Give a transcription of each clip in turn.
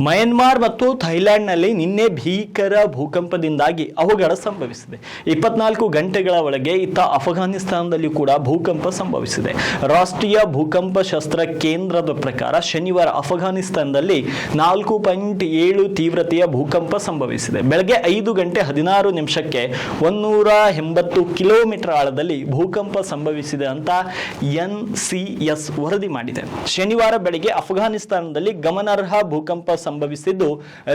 ಮಯನ್ಮಾರ್ ಮತ್ತು ಥೈಲ್ಯಾಂಡ್ನಲ್ಲಿ ನಿನ್ನೆ ಭೀಕರ ಭೂಕಂಪದಿಂದಾಗಿ ಅವಘಡ ಸಂಭವಿಸಿದೆ. 24 ಗಂಟೆಗಳ ಒಳಗೆ ಇತ್ತ ಅಫಘಾನಿಸ್ತಾನದಲ್ಲಿ ಕೂಡ ಭೂಕಂಪ ಸಂಭವಿಸಿದೆ. ರಾಷ್ಟ್ರೀಯ ಭೂಕಂಪ ಶಸ್ತ್ರ ಕೇಂದ್ರದ ಪ್ರಕಾರ ಶನಿವಾರ ಅಫಘಾನಿಸ್ತಾನದಲ್ಲಿ 4.7 ತೀವ್ರತೆಯ ಭೂಕಂಪ ಸಂಭವಿಸಿದೆ. ಬೆಳಗ್ಗೆ 5 ಗಂಟೆ 16 ನಿಮಿಷಕ್ಕೆ 180 ಕಿಲೋಮೀಟರ್ ಆಳದಲ್ಲಿ ಭೂಕಂಪ ಸಂಭವಿಸಿದೆ ಅಂತ NCS ವರದಿ ಮಾಡಿದೆ. ಶನಿವಾರ ಬೆಳಗ್ಗೆ ಅಫಘಾನಿಸ್ತಾನದಲ್ಲಿ ಗಮನಾರ್ಹ ಭೂಕಂಪ ಸಂಭವಿಸಿದ್ದು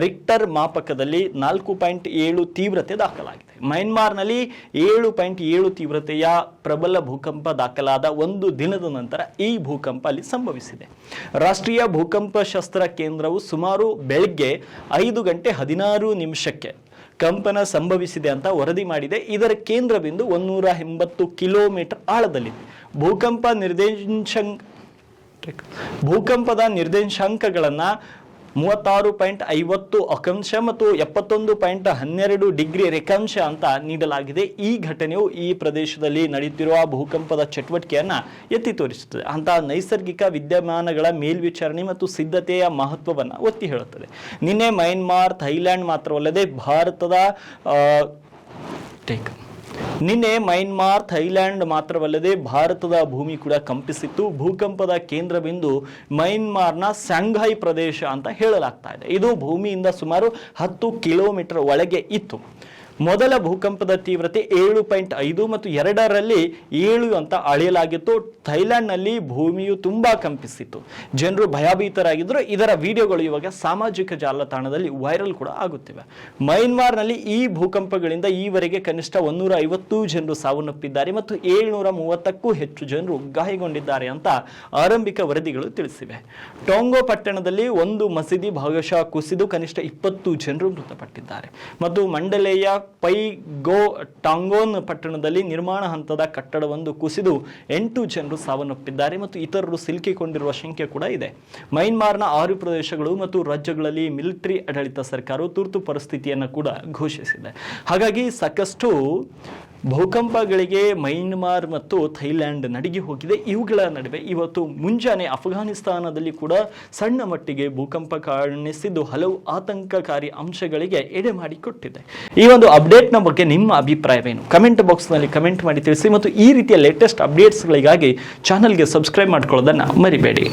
ರಿಕ್ಟರ್ ಮಾಪಕದಲ್ಲಿ 4.7 ತೀವ್ರತೆ ದಾಖಲಾಗಿದೆ. ಮಯನ್ಮಾರ್ನಲ್ಲಿ 7.7 ತೀವ್ರತೆಯ ಪ್ರಬಲ ಭೂಕಂಪ ದಾಖಲಾದ ಒಂದು ದಿನದ ನಂತರ ಈ ಭೂಕಂಪ ಅಲ್ಲಿ ಸಂಭವಿಸಿದೆ. ರಾಷ್ಟ್ರೀಯ ಭೂಕಂಪ ಶಸ್ತ್ರ ಕೇಂದ್ರವು ಸುಮಾರು ಬೆಳಗ್ಗೆ 5 ಗಂಟೆ 16 ನಿಮಿಷಕ್ಕೆ ಕಂಪನ ಸಂಭವಿಸಿದೆ ಅಂತ ವರದಿ ಮಾಡಿದೆ. ಇದರ ಕೇಂದ್ರ ಬಿಂದು 180 ಕಿಲೋಮೀಟರ್ ಆಳದಲ್ಲಿದೆ. ಭೂಕಂಪದ ನಿರ್ದೇಶಾಂಕಗಳನ್ನು 36.50 ಅಕ್ಷಾಂಶ ಮತ್ತು 71.12 ಡಿಗ್ರಿ ರೇಖಾಂಶ ಅಂತ ನೀಡಲಾಗಿದೆ. ಈ ಘಟನೆಯು ಈ ಪ್ರದೇಶದಲ್ಲಿ ನಡೆಯುತ್ತಿರುವ ಭೂಕಂಪದ ಚಟುವಟಿಕೆಯನ್ನು ಎತ್ತಿ ತೋರಿಸುತ್ತದೆ. ಅಂತಹ ನೈಸರ್ಗಿಕ ವಿದ್ಯಮಾನಗಳ ಮೇಲ್ವಿಚಾರಣೆ ಮತ್ತು ಸಿದ್ಧತೆಯ ಮಹತ್ವವನ್ನು ಒತ್ತಿ ಹೇಳುತ್ತದೆ. ನಿನ್ನೆ ಮಯನ್ಮಾರ್, ಥೈಲ್ಯಾಂಡ್ ಮಾತ್ರವಲ್ಲದೆ ಭಾರತದ ಭೂಮಿ ಕೂಡ ಕಂಪಿಸಿತ್ತು. ಭೂಕಂಪದ ಕೇಂದ್ರ ಬಿಂದು ಮಯನ್ಮಾರ್ನ ಸ್ಯಾಂಘೈ ಪ್ರದೇಶ ಅಂತ ಹೇಳಲಾಗ್ತಾ ಇದೆ. ಇದು ಭೂಮಿಯಿಂದ ಸುಮಾರು 10 ಕಿಲೋಮೀಟರ್ ಒಳಗೆ ಇತ್ತು. ಮೊದಲ ಭೂಕಂಪದ ತೀವ್ರತೆ 7.5 ಮತ್ತು 2ರಲ್ಲಿ 7 ಅಂತ ಅಳೆಯಲಾಗಿತ್ತು. ಥೈಲ್ಯಾಂಡ್ನಲ್ಲಿ ಭೂಮಿಯು ತುಂಬಾ ಕಂಪಿಸಿತ್ತು. ಜನರು ಭಯಭೀತರಾಗಿದ್ದರು. ಇದರ ವಿಡಿಯೋಗಳು ಇವಾಗ ಸಾಮಾಜಿಕ ಜಾಲತಾಣದಲ್ಲಿ ವೈರಲ್ ಕೂಡ ಆಗುತ್ತಿವೆ. ಮಯನ್ಮಾರ್ನಲ್ಲಿ ಈ ಭೂಕಂಪಗಳಿಂದ ಈವರೆಗೆ ಕನಿಷ್ಠ 150 ಜನರು ಸಾವನ್ನಪ್ಪಿದ್ದಾರೆ ಮತ್ತು 730ಕ್ಕೂ ಹೆಚ್ಚು ಜನರು ಗಾಯಗೊಂಡಿದ್ದಾರೆ ಅಂತ ಆರಂಭಿಕ ವರದಿಗಳು ತಿಳಿಸಿವೆ. ಟೊಂಗೊ ಪಟ್ಟಣದಲ್ಲಿ ಒಂದು ಮಸೀದಿ ಭಾಗಶಃ ಕುಸಿದು ಕನಿಷ್ಠ 20 ಜನರು ಮೃತಪಟ್ಟಿದ್ದಾರೆ ಮತ್ತು ಮಂಡಲೆಯ ಪೈಗೋ ಟಾಂಗೋನ್ ಪಟ್ಟಣದಲ್ಲಿ ನಿರ್ಮಾಣ ಹಂತದ ಕಟ್ಟಡವೊಂದು ಕುಸಿದು 8 ಜನರು ಸಾವನ್ನಪ್ಪಿದ್ದಾರೆ ಮತ್ತು ಇತರರು ಸಿಲುಕಿಕೊಂಡಿರುವ ಶಂಕೆ ಕೂಡ ಇದೆ. ಮಯನ್ಮಾರ್ನ 6 ಪ್ರದೇಶಗಳು ಮತ್ತು ರಾಜ್ಯಗಳಲ್ಲಿ ಮಿಲಿಟರಿ ಆಡಳಿತ ಸರ್ಕಾರವು ತುರ್ತು ಪರಿಸ್ಥಿತಿಯನ್ನು ಕೂಡ ಘೋಷಿಸಿದೆ. ಹಾಗಾಗಿ ಸಾಕಷ್ಟು ಭೂಕಂಪಗಳಿಗೆ ಮಯನ್ಮಾರ್ ಮತ್ತು ಥೈಲ್ಯಾಂಡ್ ನಡುಗಿ ಹೋಗಿದೆ. ಇವುಗಳ ನಡುವೆ ಇವತ್ತು ಮುಂಜಾನೆ ಅಫಘಾನಿಸ್ತಾನದಲ್ಲಿ ಕೂಡ ಸಣ್ಣ ಮಟ್ಟಿಗೆ ಭೂಕಂಪ ಕಾಣಿಸಿದ್ದು ಹಲವು ಆತಂಕಕಾರಿ ಅಂಶಗಳಿಗೆ ಎಡೆ ಮಾಡಿಕೊಟ್ಟಿದೆ. ಈ ಒಂದು ಅಪ್ಡೇಟ್ನ ಬಗ್ಗೆ ನಿಮ್ಮ ಅಭಿಪ್ರಾಯವೇನು? ಕಮೆಂಟ್ ಬಾಕ್ಸ್ನಲ್ಲಿ ಕಮೆಂಟ್ ಮಾಡಿ ತಿಳಿಸಿ ಮತ್ತು ಈ ರೀತಿಯ ಲೇಟೆಸ್ಟ್ ಅಪ್ಡೇಟ್ಸ್ಗಳಿಗಾಗಿ ಚಾನಲ್ಗೆ ಸಬ್ಸ್ಕ್ರೈಬ್ ಮಾಡ್ಕೊಳ್ಳೋದನ್ನು ಮರಿಬೇಡಿ.